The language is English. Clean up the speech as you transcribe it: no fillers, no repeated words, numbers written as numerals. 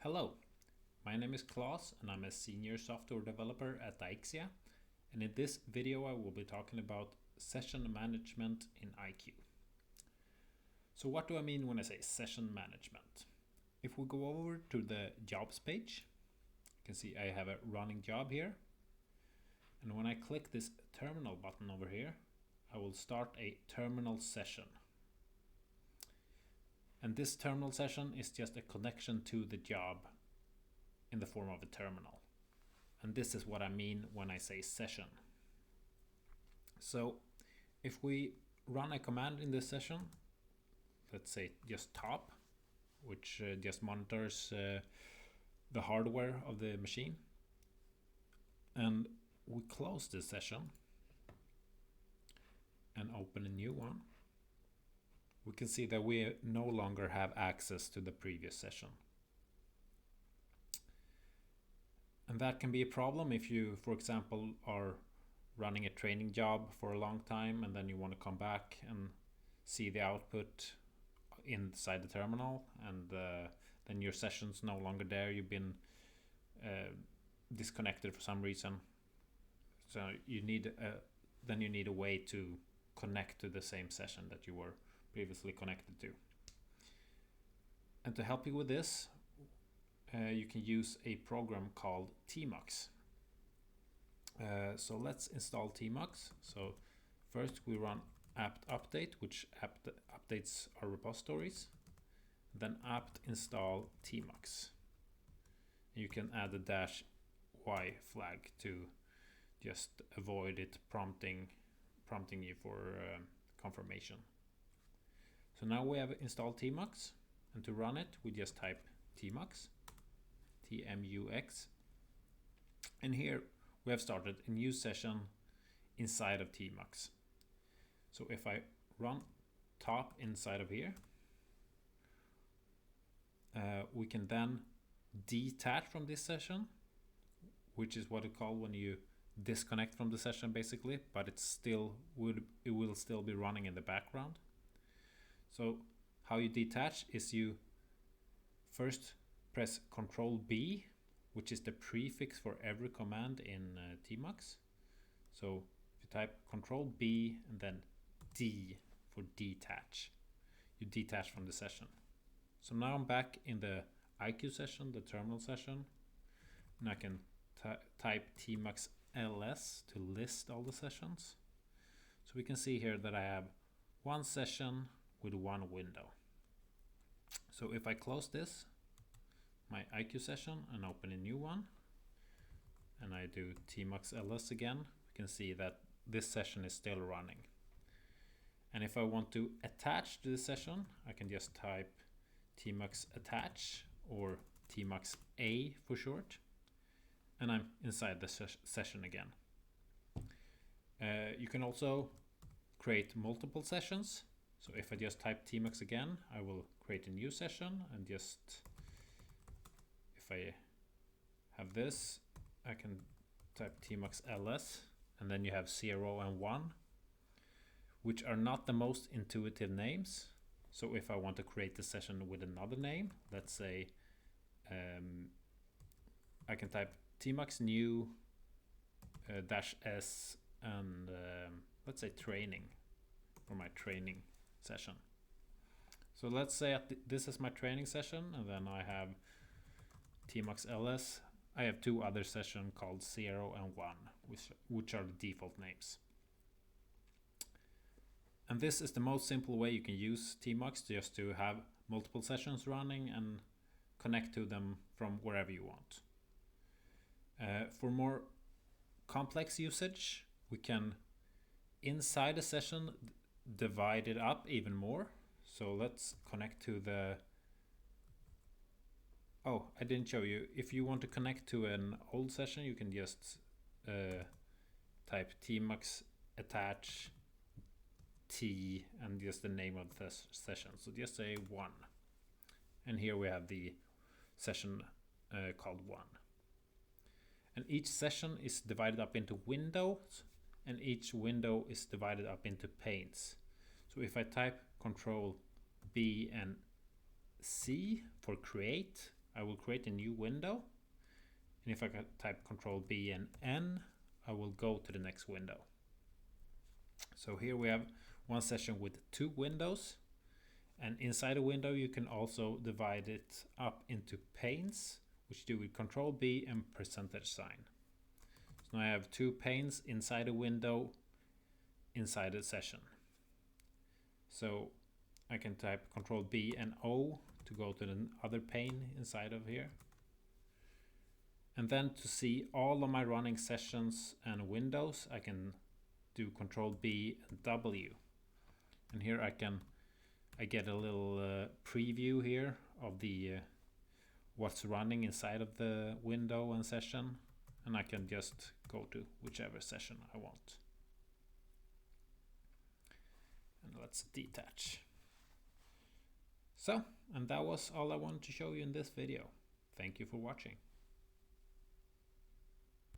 Hello, my name is Klaus and I'm a senior software developer at AiQu, and in this video I will be talking about session management in AiQu. So what do I mean when I say session management? If we go over to the jobs page, you can see I have a running job here, and when I click this terminal button over here, I will start a terminal session. And this terminal session is just a connection to the job in the form of a terminal. And this is what I mean when I say session. So if we run a command in this session, let's say just top, which just monitors the hardware of the machine, and we close this session and open a new one, we can see that we no longer have access to the previous session. And that can be a problem if you, for example, are running a training job for a long time and then you want to come back and see the output inside the terminal, and then your session's no longer there. You've been disconnected for some reason. So you need a way to connect to the same session that you were previously connected to. And to help you with this, you can use a program called tmux. So let's install tmux. So first we run apt update, which updates our repositories. Then apt install tmux. You can add a -y flag to just avoid it prompting you for confirmation. So now we have installed tmux, and to run it we just type tmux, tmux, and here we have started a new session inside of tmux. So if I run top inside of here, we can then detach from this session, which is what it called when you disconnect from the session basically, but it will still be running in the background. So how you detach is you first press Ctrl B, which is the prefix for every command in tmux. So if you type Ctrl B and then D for detach, you detach from the session. So now I'm back in the AiQu session, the terminal session, and I can type tmux ls to list all the sessions. So we can see here that I have one session with one window. So if I close this, my AiQu session, and open a new one, and I do tmux ls again, we can see that this session is still running. And if I want to attach to the session, I can just type tmux attach, or tmux a for short, and I'm inside the session again. You can also create multiple sessions. So if I just type tmux again, I will create a new session, and just, if I have this, I can type tmux ls, and then you have 0 and 1, which are not the most intuitive names. So if I want to create a session with another name, let's say I can type tmux new -s and let's say training for my training session. So let's say this is my training session, and then I have tmux ls. I have two other sessions called 0 and 1, which are the default names. And this is the most simple way you can use tmux, just to have multiple sessions running and connect to them from wherever you want. For more complex usage, we can, inside a session, divide it up even more. So let's connect to the... Oh, I didn't show you. If you want to connect to an old session, you can just type tmux attach T and just the name of the session. So just say 1. And here we have the session called 1. And each session is divided up into windows, and each window is divided up into panes. So if I type Ctrl B and C for create, I will create a new window, and if I type Control B and N, I will go to the next window. So here we have one session with 2 windows, and inside a window you can also divide it up into panes, which do with Control B and percentage sign. So now I have 2 panes inside a window inside a session. So I can type Control B and O to go to the other pane inside of here. And then to see all of my running sessions and windows, I can do Control B and W. And here I get a little preview here of the what's running inside of the window and session, and I can just go to whichever session I want. And let's detach. So, and that was all I wanted to show you in this video. Thank you for watching.